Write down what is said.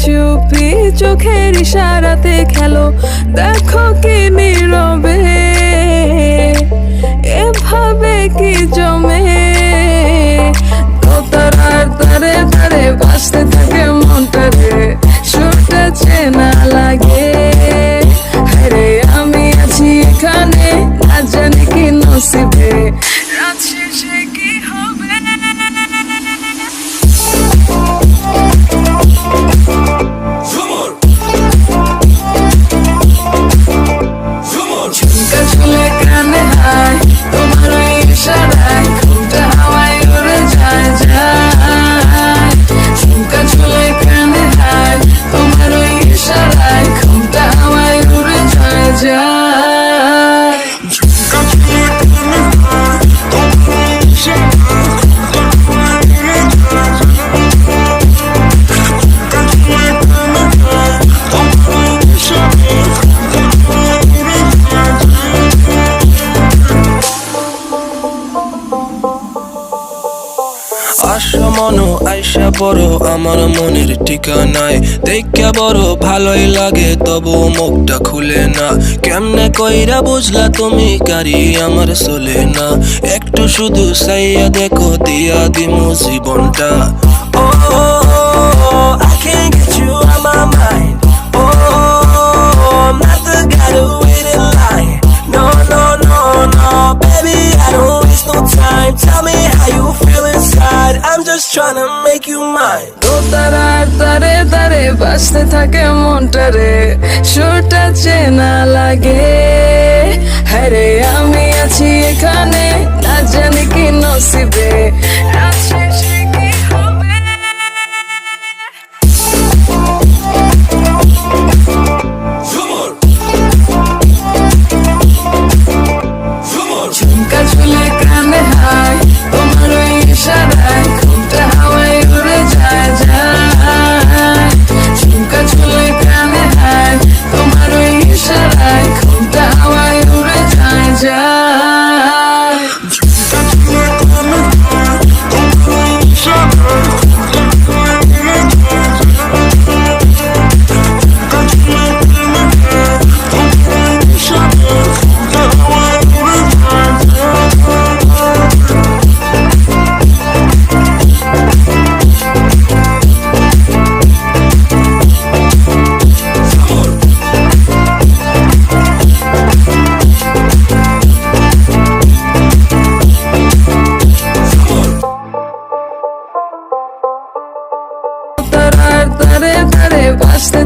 চুপি চোখের ইশারাতে খেলো, দেখো কি নীরবে এভাবে কি জমে। দোতারার তারে তারে বাজতে থাকে মনটারে, সুরটা চেনা লাগে। আরে আমি আছি এখানে, না জানি কি নসিবে, রাত শেষে কি হবে। ঝুমকা ঝুলে কানে হায়, তোমার ওই ইশারায় ঘুমটা হাওয়ায় উড়ে যায় যায়। ঝুমকা ঝুলে কানে হায়, তোমার ওই ইশারায় ঘুমটা হাওয়ায় উড়ে যায় যায়। ঝুমকা ঝুলে কানে হায়, তোমার ওই ইশারায় ঘুমটা হাওয়ায় উড়ে যায় যায়। ঝুমকা ঝুলে কানে হায়, তোমার ওই ইশারায় ঘুমটা হাওয়ায় উড়ে যায় যায়। আশা মনো আইসা বড় আমার মনের ঠিকানায়, দেখা বড় ভালোই লাগে তবু মুখটা খুলে না। কেমনে কইরা বুঝলা তুমি কারি আমার চলে না, একটু শুধু চাইয়া দেখো দিয়া দিমু জীবনটা। ও I can't get you out my mind. I'm not the guy to wait in line. No, no, no, no, baby, I don't waste no time. Tell me how you feel inside. I'm just tryna make you mine. দোতারার তারে তারে বাজতে থাকে মনটারে, সুরটা চেনা লাগে। হ্যারে আমি আছি এখানে, না জানি কি নসিবে, রাত শেষে কি হবে। ঝুমকা ঝুলে কানে হায়, তোমার ওই ইশারায় ঘুমটা হাওয়ায় উড়ে যায় যায়। ঝুমকা ঝুলে কানে হায়, তোমার ওই ইশারায় ঘুমটা হাওয়ায় উড়ে যায় যায়। ঝুমকা ঝুলে কানে হায়, তোমার ওই ইশারায় ঘুমটা হাওয়ায় উড়ে যায় যায়। ঝুমকা ঝুলে কানে হায়, তোমার ওই ইশারায় ঘুমটা হাওয়ায় উড়ে যায় যায়। তারে তারে বাজতে